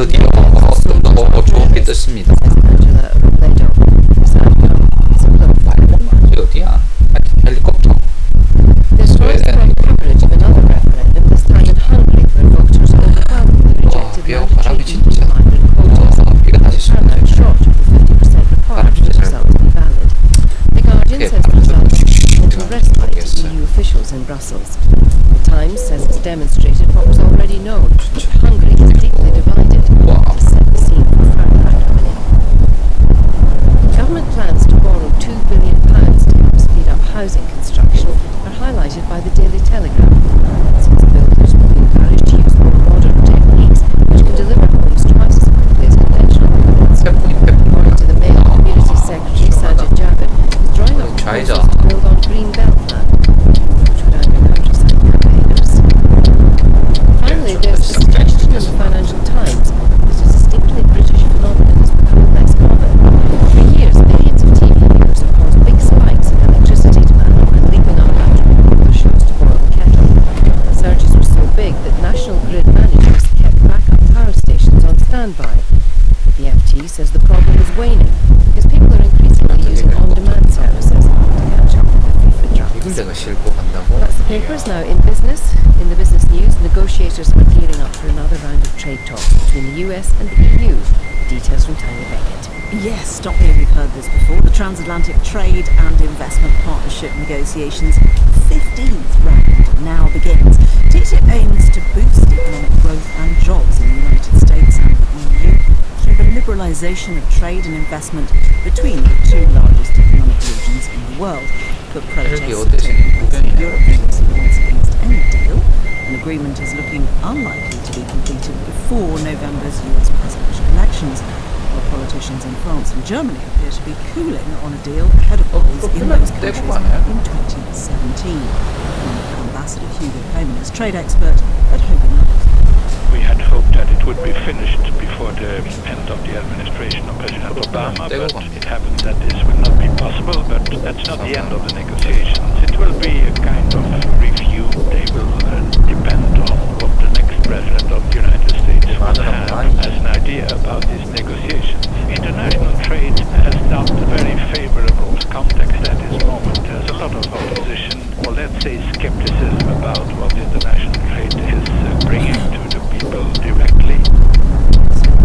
드디어 좀 더 좋게 떴습니다. 어디야? 헬리콥터. 비가 바람이 진짜 비가 다시 쏘는데 바람 진짜 잘 불어. 이렇게 바람 쏘는 EU officials in Brussels. The Times says it's demonstrated what was already known. Hungary is deeply divided. To set the scene for further acrimony. Government plans to borrow £2 billion to help speed up housing construction are highlighted by the Daily Telegraph. Since builders will be encouraged to use more modern techniques, which can deliver homes twice as quickly as conventional methods. According to the Mail Community Secretary Sajid Javid, is drawing up proposals to build on green belt land, which would anger countryside campaigners. Finally, there's the suggestion in the Financial Times that a distinctly British phenomenon is becoming less common. For years, millions of TV viewers have caused big spikes in electricity demand and leaping up after popular shows to boil the kettle. The surges were so big that National Grid managers kept backup power stations on standby. The FT says the problem is waning because people are increasingly using on-demand services to catch up with the FIFA 이걸 dramas. 내가 싣고 간다고? That's the papers. Now in business. In the business news, negotiators are gearing up for another round of trade talks between the US and the EU. Details from Tanya Beckett. Yes, stop here, we've heard this before. The Transatlantic Trade and Investment Partnership negotiations 15th round now begins. TTIP aims to boost economic growth and jobs in the United States and the EU through the liberalisation of trade and investment between the two largest economic regions in the world. But protests have taken place in Europe once against any deal. An agreement is looking unlikely to be completed before November's US presidential elections, while politicians in France and Germany appear to be cooling on a deal ahead of polls in those countries in 2017. Ambassador Hugo Payman is trade expert at Hogan Lovells. We had hoped that it would be finished before the end of the administration of President Obama, but it happens that this will not be possible, but that's not the end of the negotiations. It will be a kind of review. They will depend on what the next President of the United States will have as an idea about these negotiations. International trade has not a very favorable context at this moment. There's a lot of opposition, or let's say skepticism about what international trade is bringing to the people directly.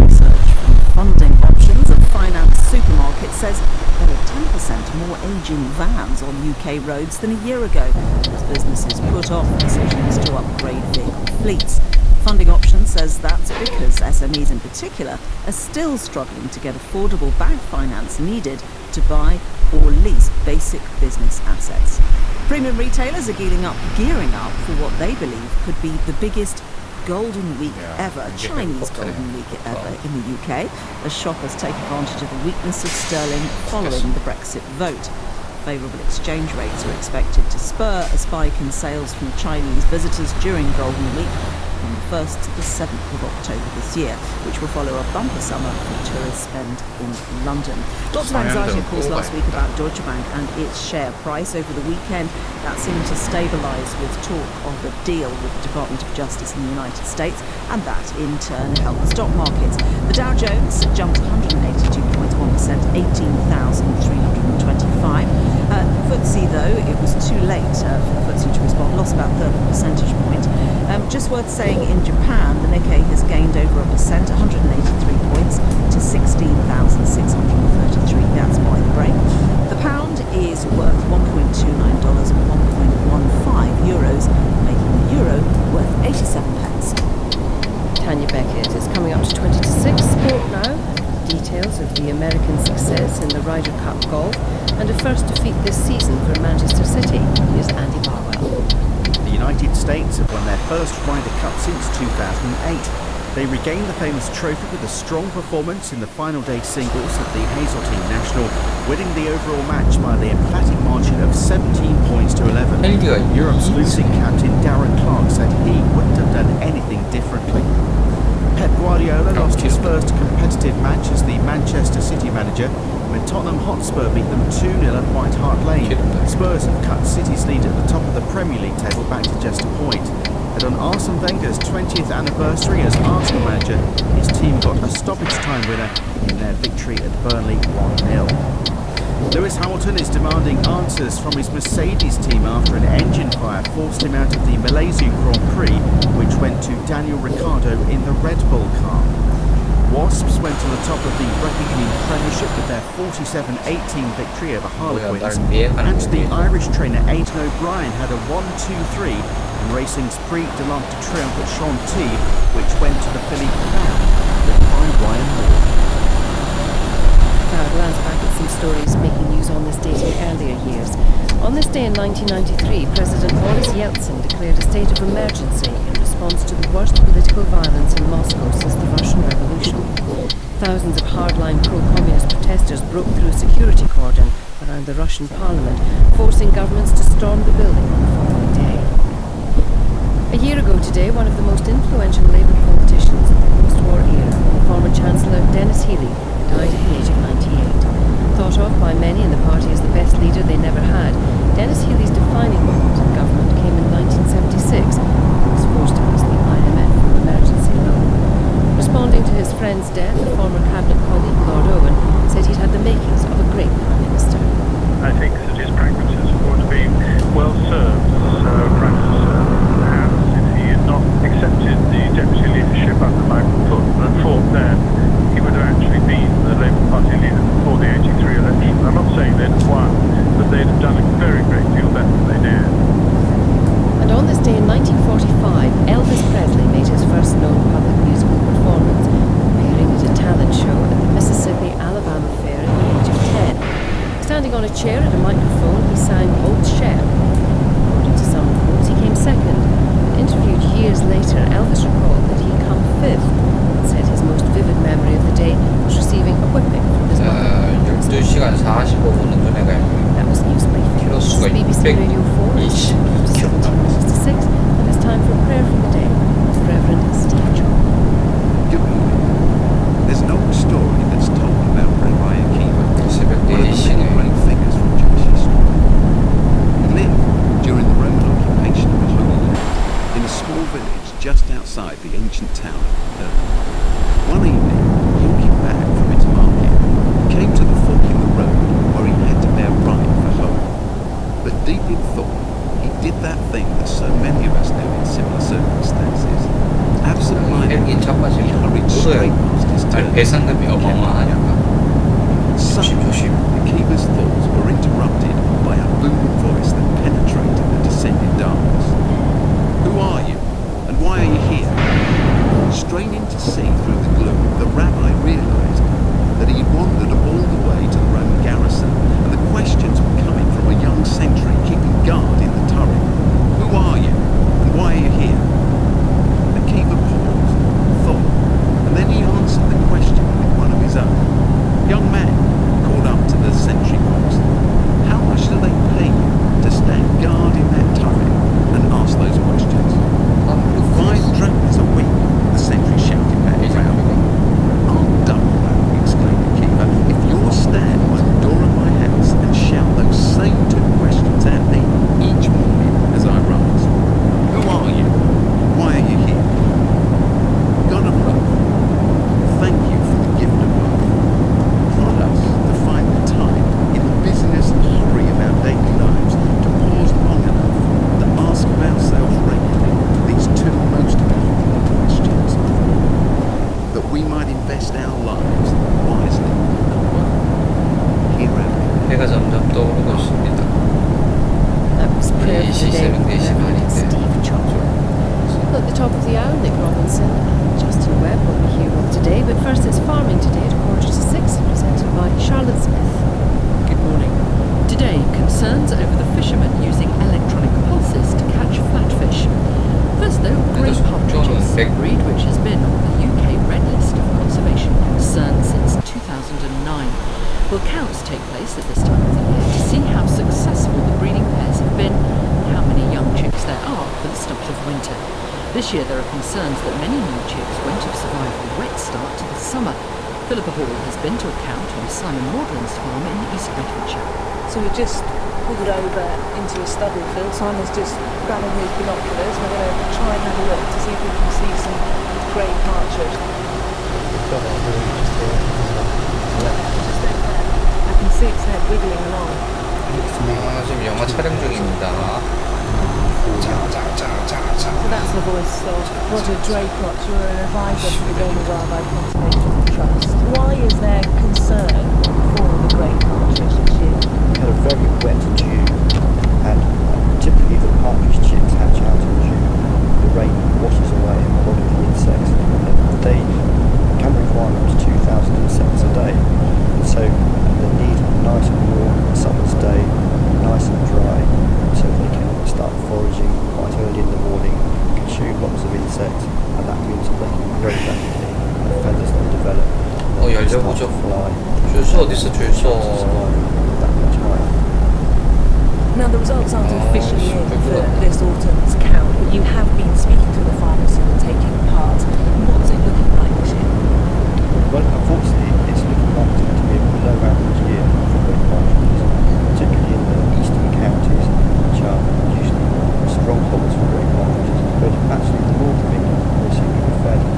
Research from funding options of finance supermarket says there are 10% more aging vans on UK roads than a year ago as businesses put off decisions to upgrade vehicle fleets. Funding Options says that's because SMEs in particular are still struggling to get affordable bank finance needed to buy or lease basic business assets. Premium retailers are gearing up for what they believe could be the biggest Golden Week ever, Chinese Golden Week ever in the UK, as shoppers take advantage of the weakness of sterling following the Brexit vote. Favourable exchange rates are expected to spur a spike in sales from Chinese visitors during Golden Week from the 1st to the 7th of October this year, which will follow a bumper summer for tourist spend in London. Lots of anxiety, of course, last week about Deutsche Bank and its share price over the weekend. That seemed to stabilise with talk of a deal with the Department of Justice in the United States, and that in turn helped the stock markets. The Dow Jones jumped 182.1%, 18,325. FTSE, though, it was too late for the FTSE to respond, lost about 30 percentage points. Just worth saying, in Japan, the Nikkei has gained over 1%, 183 points to 16,633. That's by the break. The pound is worth $1.29 and 1.15 euros, making the euro worth 87 pence. Tanya Beckett is coming up to 20 to 6. Sport now. Details of the American success in the Ryder Cup golf and a first defeat this season for Manchester City. Here's Andy Barwell. The United States have won their first Ryder Cup since 2008. They regained the famous trophy with a strong performance in the final day singles at the Hazeltine National, winning the overall match by the emphatic margin of 17 points to 11. Europe's losing captain Darren Clark said he wouldn't have done anything differently. Pep Guardiola lost his first competitive match as the Manchester City manager when Tottenham Hotspur beat them 2-0 at White Hart Lane. Spurs have cut City's lead at the top of the Premier League table back to just a point. And on Arsene Wenger's 20th anniversary as Arsenal manager, his team got a stoppage time winner in their victory at Burnley 1-0. Lewis Hamilton is demanding answers from his Mercedes team after an engine fire forced him out of the Malaysia Grand Prix, which went to Daniel Ricciardo in the Red Bull car. Wasps went to the top of the Rugby Union Premiership with their 47-18 victory over Harlequins, and the Irish trainer Aidan O'Brien had a 1-2-3 in Racing's Prix de l'Arc de Triomphe at Chantilly, which went to the Philippe Crown, led by Ryan Moore. Now, a glance back at some stories making news on this date in earlier years. On this day in 1993, President Boris Yeltsin declared a state of emergency in response to the worst political violence in Moscow since the Russian Revolution. Thousands of hardline pro-communist protesters broke through a security cordon around the Russian parliament, forcing governments to storm the building on the following day. A year ago today, one of the most influential Labour politicians of the post-war era, the former Chancellor Denis Healey, died at the age of 98. Thought of by many in the party as the best leader they never had, Denis Healey's defining moment in government came in 1976, when he was forced to ask the IMF for emergency loan. Responding to his friend's death, the former cabinet colleague Lord Owen said he'd had the makings of a great Prime Minister. I think that his pragmatism would have been well served as Prime Minister as if he had not accepted the deputy leadership under Michael Foot and fought then. He would have actually been the Labour Party leader before the 83 election. I'm not saying they'd have won, but they'd have done a very great deal better than they did. And on this day in 1945, Elvis Presley made his first known public musical performance, appearing at a talent show at the Mississippi Alabama Fair at the age of 10. Standing on a chair at a microphone, he sang Old Shep. According to some reports, he came second. Interviewed years later, Elvis recalled that he'd come fifth, and said his most vivid memory of the day was receiving a whipping from his mother. 12시간 45분은 눈에 가요. That was news briefing. This is BBC Radio 4. It's 17:66, and it's time for a prayer for the day with Reverend Steve John. Good morning. There's an old story that's told about Rabbi Akiva, 새벽 one of the 4시네. many great figures from Jewish history. He lived during the Roman occupation of the Holy Land in a small village just outside the ancient town of Pergamum. One evening, walking back from its market, he came to the fork in the road where he had to bear right for home. But deep in thought, he did that thing that so many of us do in similar circumstances. Absent-mindedly, 헬기 첫 번째 he hurried straight past his turn. 배상금이 어마어마하니까 Suddenly, Akiva's thoughts were interrupted by a booming voice that penetrated the descending darkness. Who are you, and why are you here? Straining to see through the gloom, the rabbi realized that he had wandered all the way to the Roman garrison, and the questions were coming from a young sentry keeping guard in the turret. Who are you, and why are you here? Akiva paused, thought, and then he answered the question with one of his own. Young man, called up to the sentry post, how much do they pay you to stand guard in that turret and ask those questions? 5 drachmas a week, the sentry shouted back proudly. I'll double that, exclaimed Akiva, if you'll stand by the door of my house and shout those same 2 questions at me each morning as I rise. Who are you? Why are you here? God of love, thank you for the gift of life. Prod us to find the time in the busyness and hurry of our daily lives to pause long enough to ask of ourselves regularly these 2 most important questions, that we might invest our lives wisely and well. Here at 해가 점점 떠오르고 있습니다. That was prayer for the day with 새벽 4시 Reverend 반인데 Steve John. At the top of the hour, Nick Robinson and Justin Webb will be here with today, but first it's farming today at 5:45, presented by Charlotte Smith. Good morning. Today, concerns over the fishermen using electronic pulses to catch flatfish. First though, grey partridges, a breed which has been on the UK Red List of conservation concerns since 2009. Well, counts take place at this time of the year to see how successful the breeding pairs have been and how many young chicks there are for the start of winter. This year there are concerns that many new chicks won't have survived the wet start to the summer. Philippa Hall has been to account on Simon Maudlin's farm in East Bedfordshire. So we're just pulled over into a stubble field. Simon's just grabbing his binoculars. We're going to try and have a look to see if we can see some grey partridge. I can see its head wiggling along. 지금 영화 촬영 중입니다. So that's the voice of Roger Draycott. You're an advisor for the Global Wildlife Conservation Trust. Why is there concern for the grey partridge this year? We had a very wet June, and typically the partridge chicks hatch out in June. The rain washes away a lot of the insects. They can require up to 2,000 insects a day, and so they need a nice warm summer's day, nice and dry, so they can start foraging quite early in the morning, consume lots of insects, and that means that they can grow rapidly, and the feathers that develop start to fly. 줄 서 어딨어 줄 서. That much higher. Now the results aren't officially in for this autumn's count, but you have been speaking to the farmers who are taking part. What's it looking like this year? Well, unfortunately, it's looking like it's going to be a below average year for grey partridges, particularly in the eastern counties, which are usually strongholds for grey partridges. But actually, the north of England, they seem to be fairly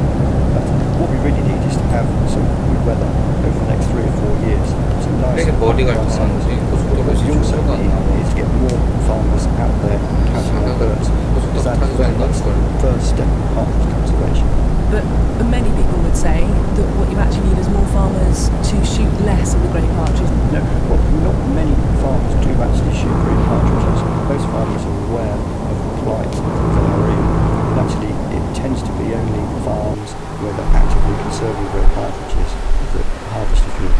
better. What we really need is to have some good weather over the next 3 or 4 years. Some nice 되게 머리가 dry summers. 고속도로에서 What we also 출소가 안 need 나와. is to get more farmers out there counting on birds. Because that's the first step in partridge conservation. But many people would say that what you actually need is more farmers to shoot less of the grey partridge. No, well, not many farmers do actually shoot grey partridges. Most farmers are aware of the plight of their area. And actually, it tends to be only farms where they're actively conserving grey partridges that harvest a few.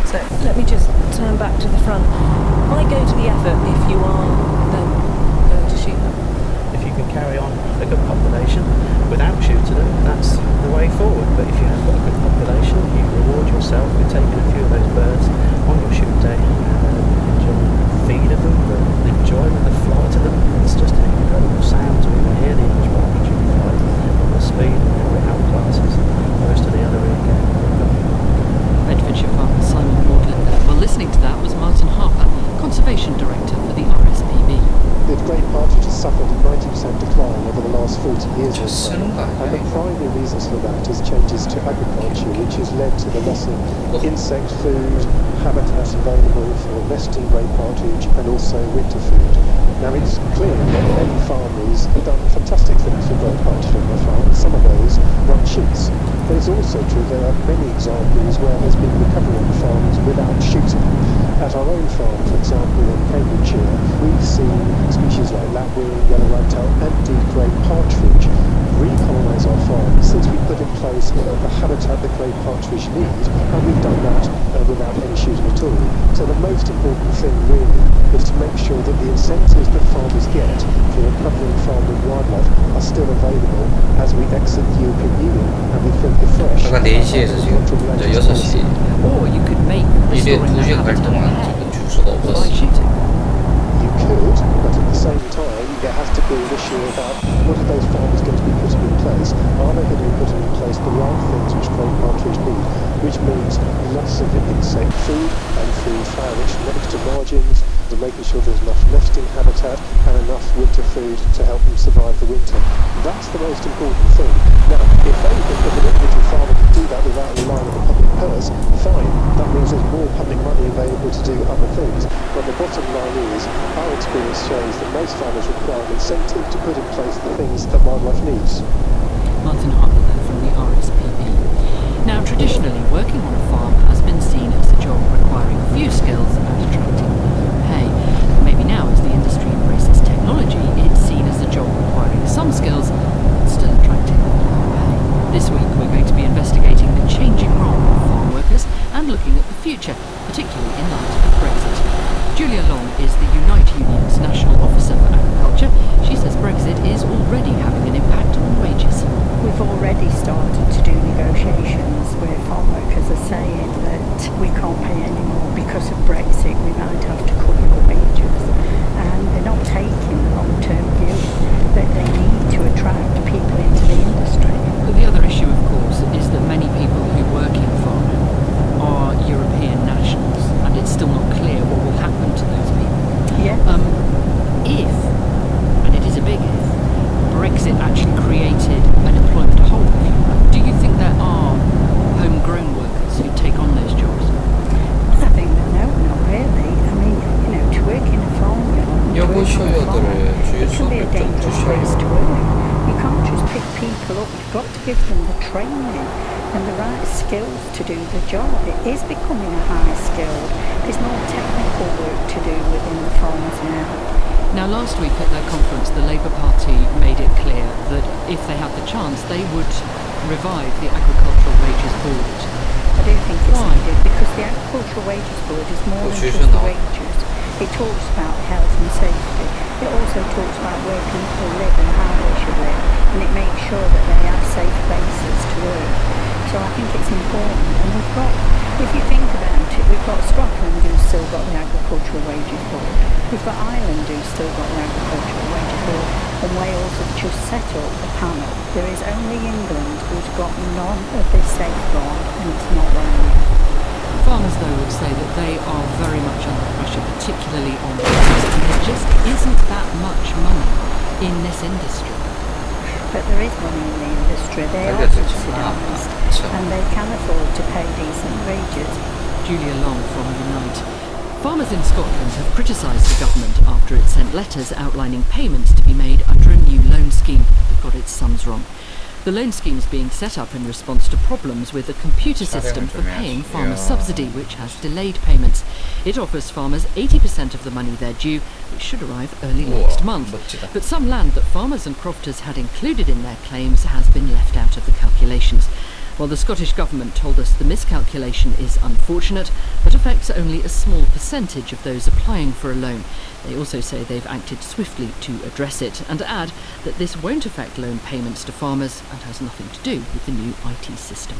So let me just turn back to the front. Why go to the effort if you are then going to shoot them? If you can carry on a good population without shooting them, that's the way forward. But if you have got a good population, you reward yourself with taking a few of those birds on your shoot day and enjoy the feed of them, the enjoyment, the flight of them. It's just an incredible sound to even hear the English partridge fly, and the speed and how it outclasses most of the other ear-game. Bedfordshire farmer Simon Maudlin. Well, listening to that was Martin Harper, Conservation Director for the RSPB. The grey partridge has suffered a 90% decline over the last 40 years or so, 쓰는 거 and the 아니야? primary reasons for that is changes to agriculture, which has led to the loss of insect food, habitat available for nesting grey partridge, and also winter food. Now it's clear that many farmers have done fantastic things for grey partridge on their farm, and some of those run shoots. But it's also true there are many examples where there's been recovery on farms without shooting. At our own farm, for example, in Cambridgeshire, we've seen species like lapwing, yellow ragtail, and indeed grey partridge recolonise our farm since we put in place the habitat that grey partridge need, and we've done that without any shooting at all. So the most important thing really is to make sure that the incentives that farmers get for recovering farming wildlife are still available as we exit the European Union and we think afresh. 아까 4시에서 지금 저 6시 Or you could make 일에 restoring 2시간 갈 the 동안 habitat 지금 줄 수가 by 없었어. shooting. You could, but at the same time, there has to be an issue about what are those farmers going to be putting in place? Are they going to be putting in place the right things which grey partridge need, which means lots of insect food and food flourish next to margins, and making sure there's enough nesting habitat and enough winter food to help them survive the winter. That's the most important thing. Now, if they think that an individual farmer can do that without relying on the public purse, fine. That means there's more public money available to do other things. But the bottom line is, our experience shows that most farmers require an incentive to put in place the things that wildlife needs. Martin Harper there from the RSPB. Now, traditionally, working on a farm has been seen as a job requiring few skills and attracting low pay. Maybe now, as the industry embraces technology, it's seen as a job requiring some skills but still attracting low pay. This week, we're going to be investigating the changing role of farm workers and looking at the future, particularly in light of Brexit. Julia Long is the Unite Union's National Officer for Agriculture. She says Brexit is already having an impact on wages. We've already started to do negotiations where farm workers are saying that we can't pay anymore because of Brexit, we might have to cut your wages. And they're not taking the long-term view that they need to attract people into the industry. But the other issue, of course, is that many people who work in farming are European nationals, and it's still not clear what will happen to those people. give them the training and the right skills to do the job. It is becoming a high skilled. There's more technical work to do within the farms now. Now, last week at their conference, the Labour Party made it clear that if they had the chance, they would revive the Agricultural Wages Board. I do think it's needed because the Agricultural Wages Board is more than just the wages. It talks about health and safety. It also talks about where people live and how they should live, and it makes sure that they have safe places to work. So I think it's important, and we've got, if you think about it, we've got Scotland who's still got the Agricultural Wages Board. We've got Ireland who's still got the Agricultural Wages Board, and Wales have just set up a panel. There is only England who's got none of this safeguard, and it's not right. Farmers, though, would say that they are very much under pressure, particularly on wages, and there just isn't that much money in this industry. But there is money in the industry. They are subsidised, and they can afford to pay decent wages. Julia Long from Unite. Farmers in Scotland have criticised the government after it sent letters outlining payments to be made under a new loan scheme that got its sums wrong. The loan scheme is being set up in response to problems with the computer system for paying farmers' subsidy, which has delayed payments. It offers farmers 80% of the money they're due, which should arrive early next month. But some land that farmers and crofters had included in their claims has been left out of the calculations. Well, the Scottish Government told us the miscalculation is unfortunate, but affects only a small percentage of those applying for a loan. They also say they've acted swiftly to address it, and add that this won't affect loan payments to farmers and has nothing to do with the new IT system.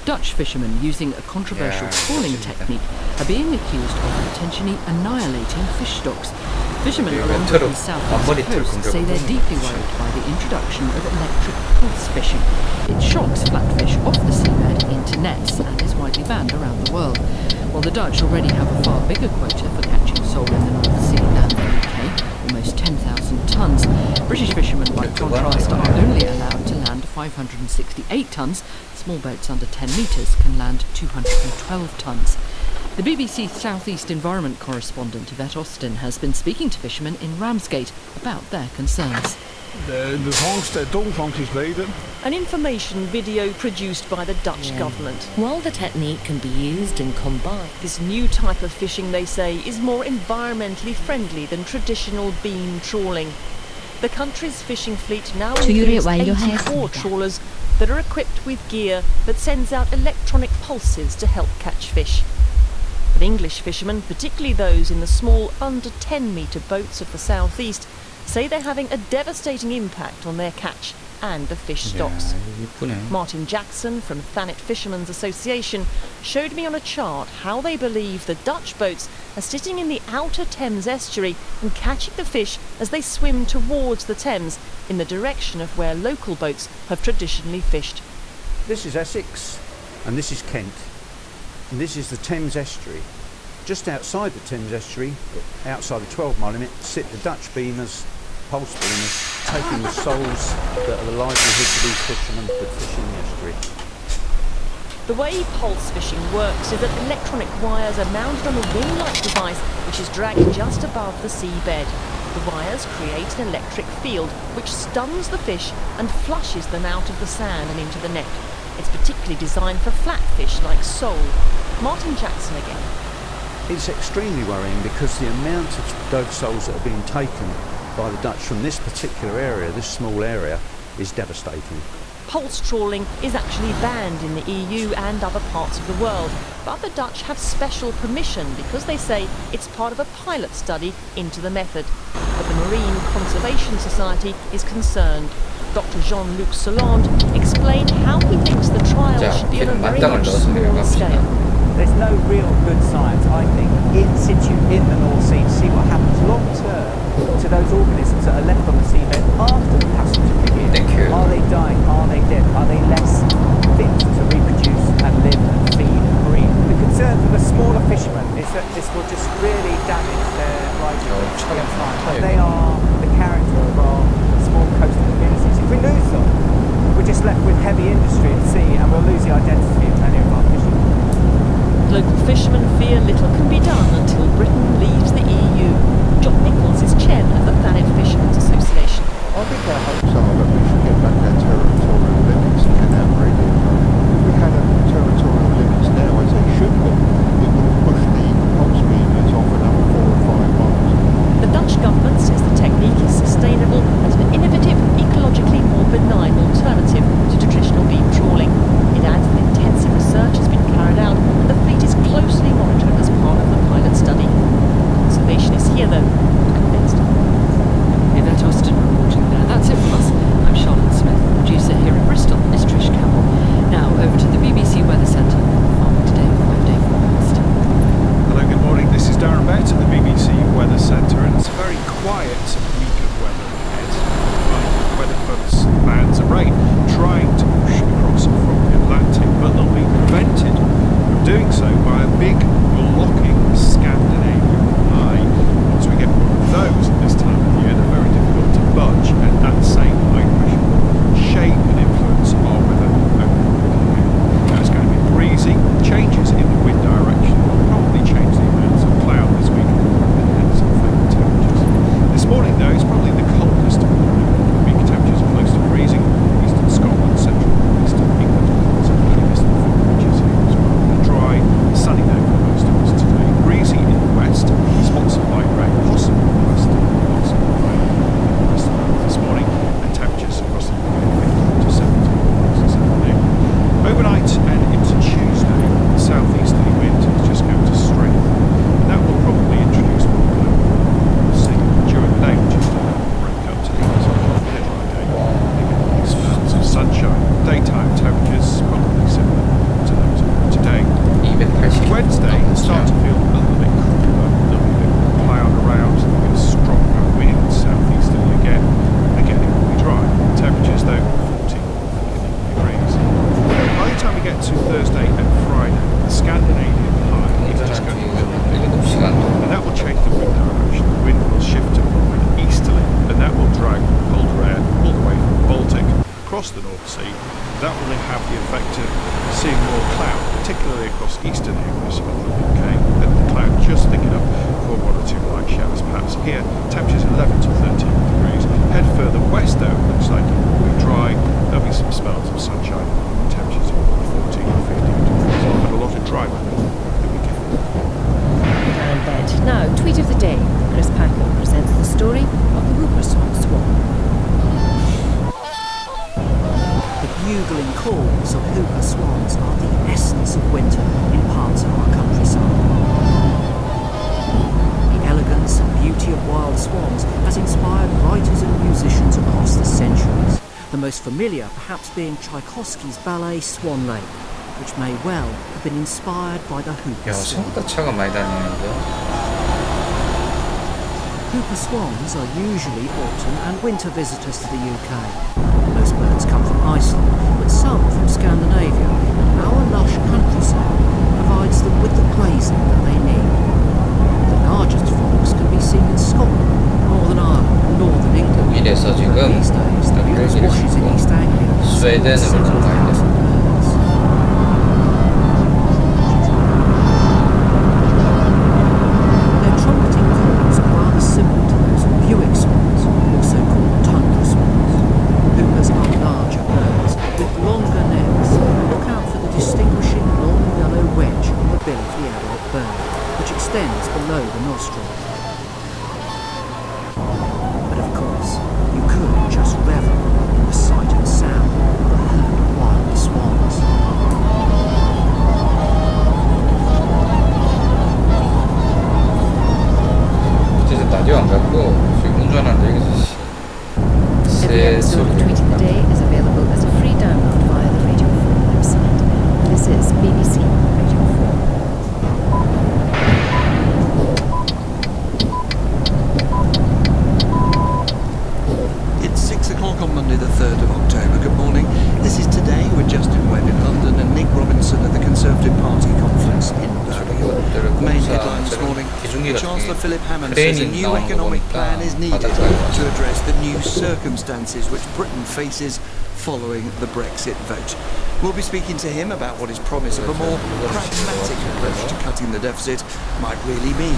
Dutch fishermen using a controversial trawling technique are being accused of intentionally annihilating fish stocks. Fishermen along the south-east coast say they're deeply worried by the introduction of electric pulse fishing. It shocks flatfish off the seabed into nets and is widely banned around the world. While the Dutch already have a far bigger quota for catching sole in the North Sea than the UK, almost 10,000 tonnes. British fishermen, by contrast, are only allowed to land 568 tonnes. Small boats under 10 metres can land 212 tonnes. The BBC South East Environment correspondent Yvette Austin has been speaking to fishermen in Ramsgate about their concerns. An information video produced by the Dutch government. While the technique can be used and combined, this new type of fishing, they say, is more environmentally friendly than traditional beam trawling. The country's fishing fleet now includes 84 trawlers that are equipped with gear that sends out electronic pulses to help catch fish. But English fishermen, particularly those in the small under 10-metre boats of the southeast, say they're having a devastating impact on their catch and the fish stocks. Martin Jackson from Thanet Fishermen's Association showed me on a chart how they believe the Dutch boats are sitting in the outer Thames estuary and catching the fish as they swim towards the Thames in the direction of where local boats have traditionally fished. This is Essex and this is Kent, and this is the Thames estuary. Just outside the Thames estuary, outside the 12-mile limit, sit the Dutch beamers, pulse beamers, taking the soles that are the livelihood for these fishermen that fish in the estuary. The way pulse fishing works is that electronic wires are mounted on a wing-like device which is dragged just above the seabed. The wires create an electric field which stuns the fish and flushes them out of the sand and into the net. It's particularly designed for flatfish like sole. Martin Jackson again. It's extremely worrying because the amount of dove soles that are being taken by the Dutch from this particular area, this small area, is devastating. Pulse trawling is actually banned in the EU and other parts of the world, but the Dutch have special permission because they say it's part of a pilot study into the method. But the Marine Conservation Society is concerned. Dr. Jean-Luc Soland explained how he thinks the trial should be on a very much smaller scale. There's no real good science, I think, in situ, in the North Sea, to see what happens long term to those organisms that are left on the seabed after the passage of the year. Are they dying? Are they dead? Are they less fit to reproduce and live and feed and breed? The concern for the smaller fishermen is that this will just really damage their livelihood. They are the character of our small coastal communities. If we lose them, we're just left with heavy industry at sea and we'll lose the identity of many of our fishermen. Local fishermen fear little can be done until Britain leaves the EU. John Nichols is chairman of the Thanet Fishermen's Association. I think our hopes are that we should get back our territorial to Thursday and Friday, the Scandinavian high is just going to and that will change the wind direction. The wind will shift to more easterly, and that will drag colder air all the way from the Baltic across the North Sea. That will then have the effect of seeing more cloud, particularly across eastern areas of the UK, and the cloud just thickening up for one or two light showers perhaps. Here, temperatures 11 to 13 degrees. Head further west though, it looks like it will be dry. There'll be some spells of sunshine, temperatures of 14 to 15 degrees. So we'll have a lot of dry weather over the weekend. And bed. Now, tweet of the day. Chris Packer presents the story of the Whooper Swan. The bugling calls of whooper swans are the essence of winter in parts of our countryside. The elegance and beauty of wild swans has inspired writers and musicians across the centuries, the most familiar perhaps being Tchaikovsky's ballet Swan Lake, which may well have been inspired by the whooper 야, swan. 생각보다 차가 많이 다니는데. Whooper swans are usually autumn and winter visitors to the UK. Most birds come from Iceland, but some from Scandinavia, and our lush countryside provides them with the grazing that they need. The largest flocks can be seen in Scotland, Northern Ireland and Northern England. 독일에서 지금 But these days, the Earls washes in East Anglia 스웨덴으로 넘어가야 돼. Their trumpeting calls are rather similar to those of Buick swans, also called tundra swans. Whoopers are larger birds with longer necks and look out for the distinguishing long yellow wedge on the bill of the adult bird, which extends below the nostril. But of course, you could just revel in the sight and sound of a herd of wild swans. 진짜 라디오 안 갖고 지금 운전하는데 여기서 Every episode of Tweeting the Day is available as a free download via the Radio 4 website. This is BBC Radio 4. It's 6 o'clock on Monday the 3rd of October. Good morning. This is Today with Justin Webb in London and Nick Robinson at the Conservative Party conference in Birmingham. Main headline this morning: Chancellor Philip Hammond says a new economic plan is needed to address the new circumstances which Britain faces following the Brexit vote. We'll be speaking to him about what his promise of a more pragmatic approach to cutting the deficit might really mean.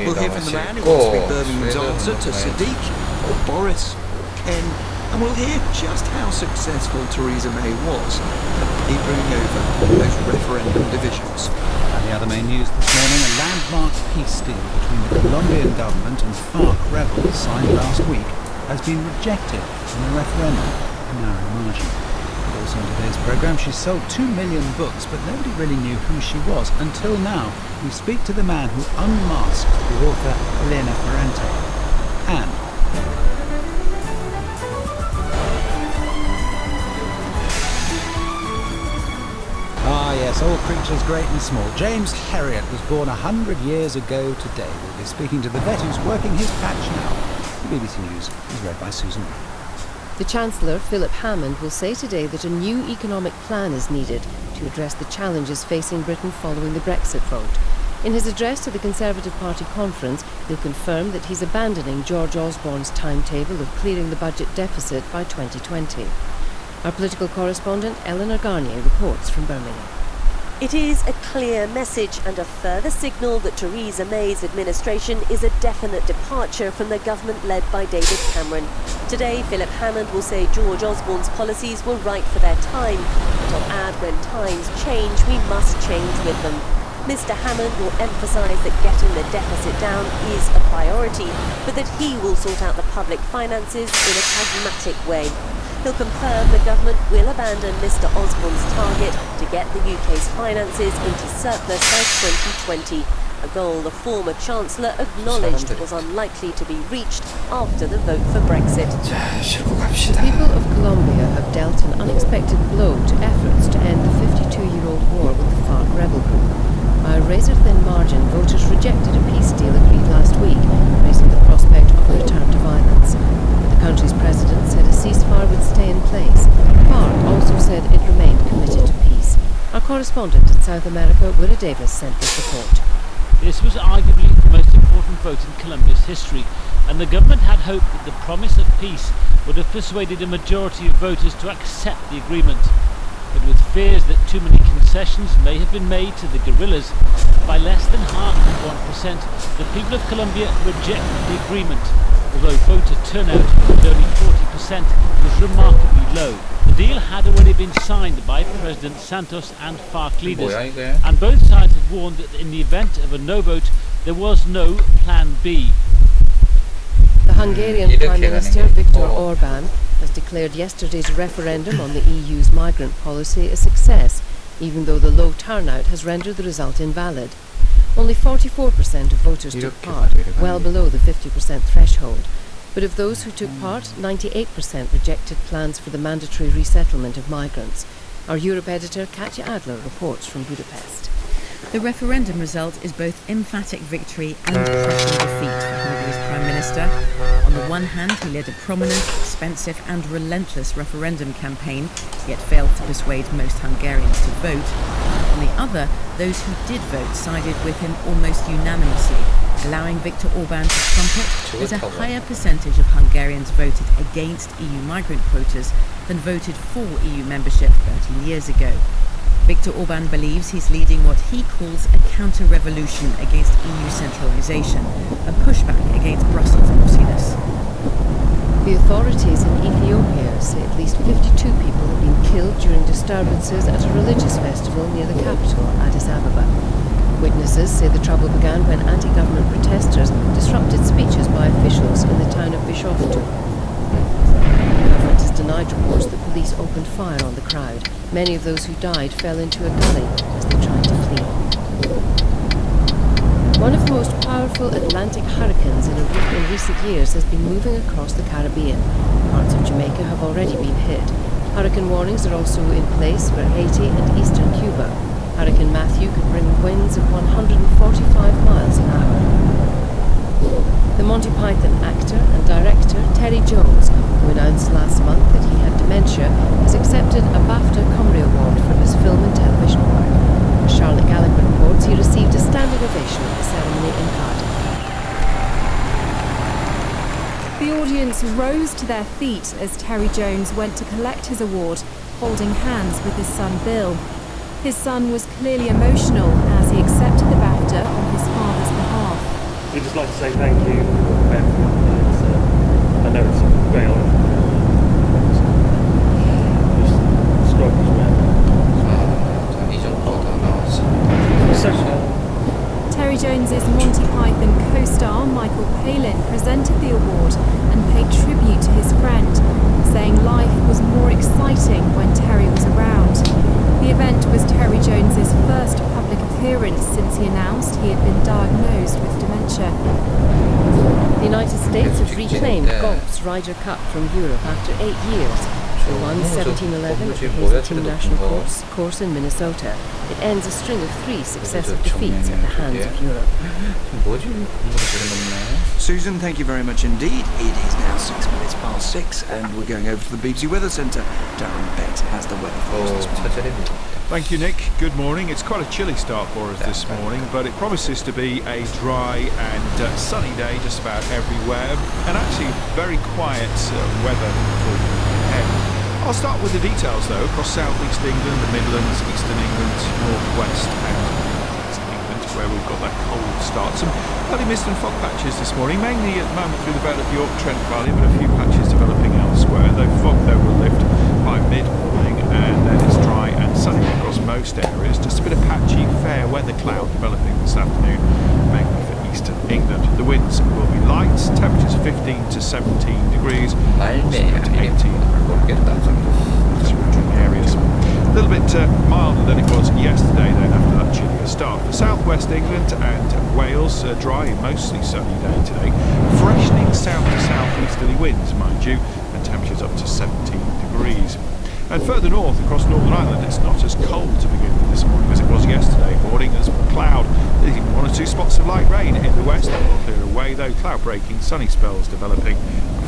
We'll hear from the man who wants to be Birmingham's answer to Sadiq or Boris or Ken, and we'll hear just how successful Theresa May was at papering over those referendum divisions. And the other main news this morning, a landmark peace deal between the Colombian government and FARC rebels signed last week has been rejected in a referendum, a narrow margin. Also in today's programme, she sold 2 million books, but nobody really knew who she was until now. We speak to the man who unmasked the author Elena Ferrante. And yes, all creatures great and small. James Herriot was born 100 years ago today. We'll be speaking to the vet who's working his patch now. The BBC News is read by Susan. The Chancellor, Philip Hammond, will say today that a new economic plan is needed to address the challenges facing Britain following the Brexit vote. In his address to the Conservative Party conference, he'll confirm that he's abandoning George Osborne's timetable of clearing the budget deficit by 2020. Our political correspondent, Eleanor Garnier, reports from Birmingham. It is a clear message and a further signal that Theresa May's administration is a definite departure from the government led by David Cameron. Today, Philip Hammond will say George Osborne's policies were right for their time, but he'll add when times change, we must change with them. Mr. Hammond will emphasise that getting the deficit down is a priority, but that he will sort out the public finances in a pragmatic way. He'll confirm the government will abandon Mr. Osborne's target to get the UK's finances into surplus by 2020, a goal the former Chancellor acknowledged was unlikely to be reached after the vote for Brexit. The people of Colombia have dealt an unexpected blow to efforts to end the 52-year-old war with the FARC rebel group. By a razor-thin margin, voters rejected a peace deal agreed last week, raising the prospect of a return to violence. The country's president said a ceasefire would stay in place. FARC also said it remained committed to peace. Our Correspondent in South America, Willa Davis, sent this report. This was arguably the most important vote in Colombia's history, and the government had hoped that the promise of peace would have persuaded a majority of voters to accept the agreement. But with fears that too many concessions may have been made to the guerrillas, by less than half of 1%, the people of Colombia rejected the agreement. Although voter turnout was only 40%, it was remarkably low. The deal had already been signed by President Santos and FARC leaders, and both sides had warned that in the event of a no vote, there was no plan B. The Hungarian Prime Minister Viktor Orban has declared yesterday's referendum on the EU's migrant policy a success, even though the low turnout has rendered the result invalid. Only 44% of voters took part, well below the 50% threshold. But of those who took part, 98% rejected plans for the mandatory resettlement of migrants. Our Europe editor Katja Adler reports from Budapest. The referendum result is both emphatic victory and crushing defeat for Hungary's Prime Minister. On the one hand, he led a prominent, expensive and relentless referendum campaign, yet failed to persuade most Hungarians to vote. On the other, those who did vote sided with him almost unanimously, allowing Viktor Orban to trumpet that a higher percentage of Hungarians voted against EU migrant quotas than voted for EU membership 13 years ago. Viktor Orban believes he's leading what he calls a counter-revolution against EU centralisation, a pushback against Brussels bossiness. The authorities in Ethiopia say at least 52 people have been killed during disturbances at a religious festival near the capital, Addis Ababa. Witnesses say the trouble began when anti-government protesters disrupted speeches by officials in the town of Bishoftu. The government has denied reports that police opened fire on the crowd. Many of those who died fell into a gully as they tried to flee. One of the most powerful Atlantic hurricanes in recent years has been moving across the Caribbean. Parts of Jamaica have already been hit. Hurricane warnings are also in place for Haiti and eastern Cuba. Hurricane Matthew could bring winds of 145 miles an hour. The Monty Python actor and director Terry Jones, who announced last month that he had dementia, has accepted a BAFTA Cymru Award for his film and television work. As Charlotte Gallagher reports, he received a standing ovation at the ceremony in Cardiff. The audience rose to their feet as Terry Jones went to collect his award, holding hands with his son Bill. His son was clearly emotional as he accepted the BAFTA on his father's behalf. We'd just like to say thank you for everyone. I know it's going on. Just struggles with Terry Jones's Monty Python co-star Michael Palin presented the award and paid tribute to his friend, saying life was more exciting when Terry was around. The event was Terry Jones's first public appearance since he announced he had been diagnosed with dementia. The United States has reclaimed golf's Ryder Cup from Europe after 8 years. They won 17-11 at the Hazeltine National course in Minnesota. It ends a string of 3 successive defeats at the hands of Europe. Susan, thank you very much indeed. It is now 6:06 and we're going over to the BBC Weather Centre. Darren Bett has the weather for us this morning. Thank you, Nick. Good morning. It's quite a chilly start for us this morning, but it promises to be a dry and sunny day just about everywhere, and actually very quiet weather for ahead. I'll start with the details though, across southeast England, the Midlands, eastern England, northwest and northeast England, where we've got that cold start. Some early mist and fog patches this morning, mainly at the moment through the belt of York Trent Valley, but a few patches developing elsewhere. Though fog though will lift by mid-morning, and then it's dry and sunny across most areas. Just a bit of patchy fair weather cloud developing this afternoon, mainly for eastern England. The winds will be light, temperatures 15 to 17 degrees, also to 18 surrounding areas. A little bit milder than it was yesterday then after that chillier start. For southwest England and Wales, dry and mostly sunny day today. Freshening south to southeasterly winds, mind you, and temperatures up to 17 degrees. And further north, across Northern Ireland, it's not as cold to begin with this morning as it was yesterday morning. There's cloud, there's even 1 or 2 spots of light rain in the west. That will clear away, though cloud breaking, sunny spells developing.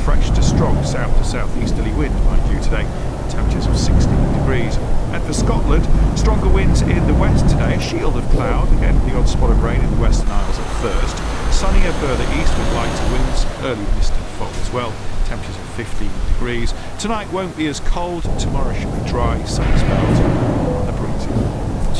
Fresh to strong south to southeasterly wind, mind you, today, temperatures of 16 degrees. And for Scotland, stronger winds in the west today, a shield of cloud, again the odd spot of rain in the Western Isles at first. Sunnier further east with lighter winds, early mist and fog as well. Temperatures of 15 degrees. Tonight won't be as cold, tomorrow should be dry, sunny spells and breezy.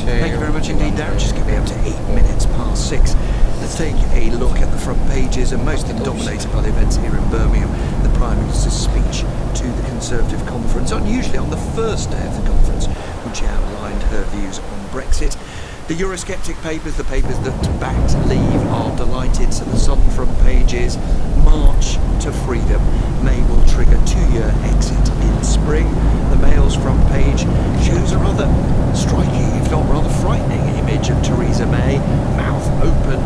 Thank you very much indeed, Darren. Just get me up to 8 minutes past 6. Let's take a look at the front pages, and most of them dominated by the events here in Birmingham. The Prime Minister's speech to the Conservative conference, unusually on the first day of the conference, when she outlined her views on Brexit. The Eurosceptic papers, the papers that backed Leave, are delighted. So the Sun front pages, March to Freedom. May will trigger 2-year exit in spring. The Mail's front page shows a rather striking, if not rather frightening, image of Theresa May, mouth open,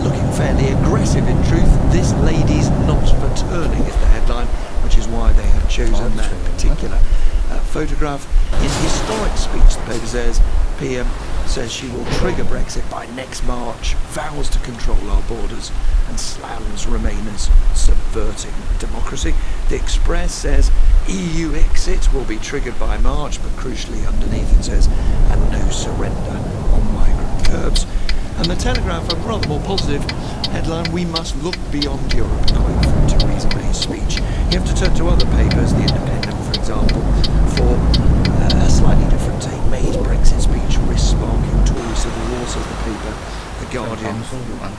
looking fairly aggressive in truth. This lady's not for turning is the headline, which is why they have chosen that particular photograph. In historic speech, the paper says, PM says she will trigger Brexit by next March, vows to control our borders, and slams Remainers subverting democracy. The Express says EU exit will be triggered by March, but crucially underneath it says, and no surrender on migrant curbs. And the Telegraph, a rather more positive headline, we must look beyond Europe, quote from Theresa May's speech. You have to turn to other papers, The Independent, for example, for a slightly different take. May's Brexit speech risks sparking Tory civil war, says the paper. The Guardian,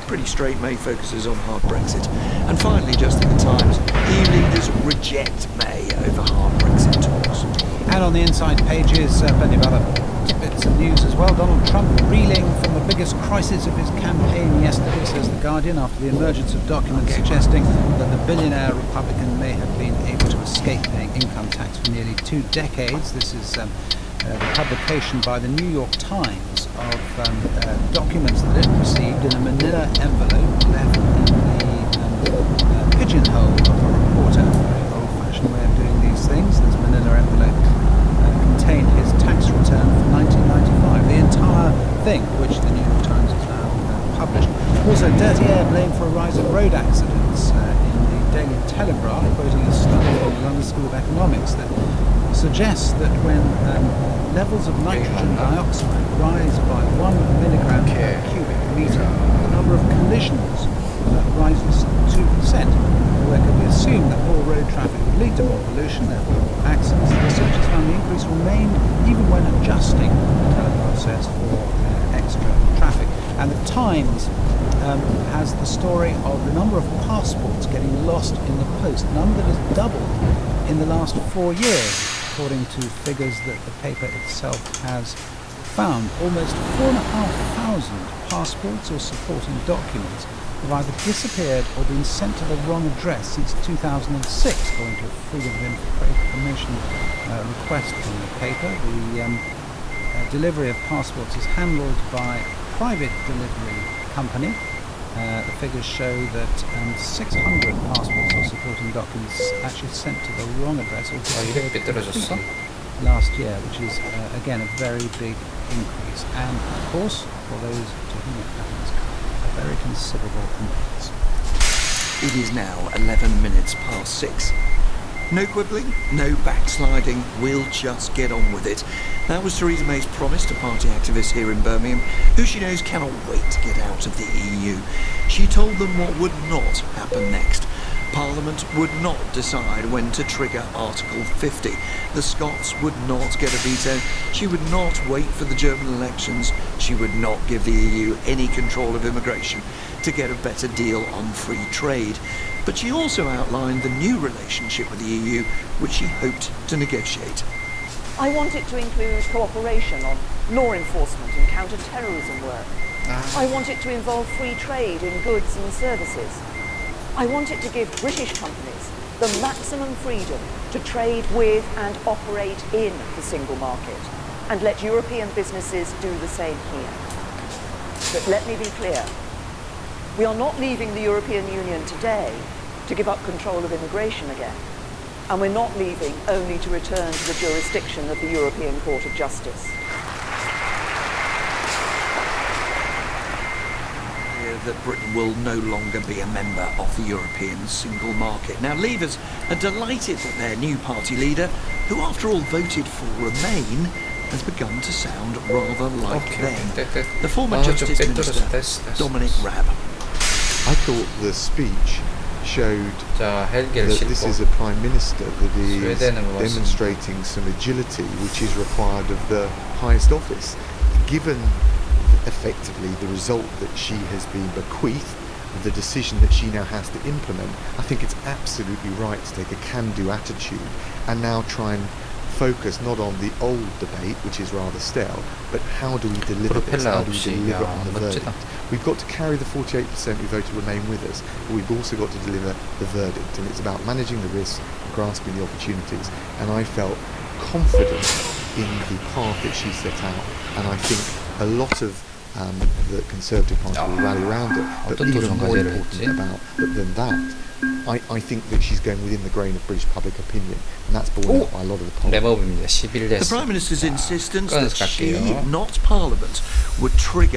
pretty straight. May focuses on hard Brexit. And finally, just in the Times, EU leaders reject May over hard Brexit talks. And on the inside pages, plenty of other tidbits of news as well. Donald Trump reeling from the biggest crisis of his campaign yesterday, says The Guardian, after the emergence of documents suggesting that the billionaire Republican may have been able to escape paying income tax for nearly 2 decades. This is the publication by the New York Times of documents that it received in a manila envelope left in the pigeonhole of a reporter. A very old-fashioned way of doing these things. This manila envelope contained his tax return for 1995, the entire thing, which the New York Times has now published. Also, dirty air blamed for a rise in road accidents. In the Daily Telegraph, quoting a study from the London School of Economics that suggests that when levels of nitrogen dioxide rise by 1 milligram per cubic metre, the number of collisions rises 2%. Where can we assume that more road traffic would lead to more pollution, therefore more accidents? The researchers found the increase remained even when adjusting, the Telegraph says, for extra traffic. And the Times has the story of the number of passports getting lost in the post, a number that has doubled in the last 4 years, according to figures that the paper itself has found. Almost 4,500 passports or supporting documents have either disappeared or been sent to the wrong address since 2006, according to a Freedom of Information request from the paper. The delivery of passports is handled by a private delivery company. The figures show that 600 passports or supporting documents actually sent to the wrong address or disappeared last year, which is again a very big increase, and of course for those to whom it happens, a very considerable increase. It is now 11 minutes past 6. No quibbling, no backsliding, we'll just get on with it. That was Theresa May's promise to party activists here in Birmingham, who she knows cannot wait to get out of the EU. She told them what would not happen next. Parliament would not decide when to trigger Article 50. The Scots would not get a veto. She would not wait for the German elections. She would not give the EU any control of immigration to get a better deal on free trade. But she also outlined the new relationship with the EU, which she hoped to negotiate. I want it to include cooperation on law enforcement and counter-terrorism work. I want it to involve free trade in goods and services. I want it to give British companies the maximum freedom to trade with and operate in the single market, and let European businesses do the same here. But let me be clear. We are not leaving the European Union today to give up control of immigration again. And we're not leaving only to return to the jurisdiction of the European Court of Justice. idea that Britain will no longer be a member of the European single market. Now, Leavers are delighted that their new party leader, who after all voted for Remain, has begun to sound rather like them. The former Justice Minister, Dominic Raab. I thought the speech showed that this is a Prime Minister that is demonstrating some agility which is required of the highest office. Given effectively the result that she has been bequeathed, the decision that she now has to implement, I think it's absolutely right to take a can-do attitude and now try and focus not on the old debate, which is rather stale, but how do we deliver this? How do we deliver on the verdict? We've got to carry the 48% who voted Remain with us, but we've also got to deliver the verdict, and it's about managing the risks and grasping the opportunities. And I felt confident in the path that she set out, and I think a lot of the Conservative Party will rally around it. But even more important than that, I think that she's going within the grain of British public opinion, and that's borne out by a lot of the polls. The Prime Minister's insistence that she, not Parliament, would trigger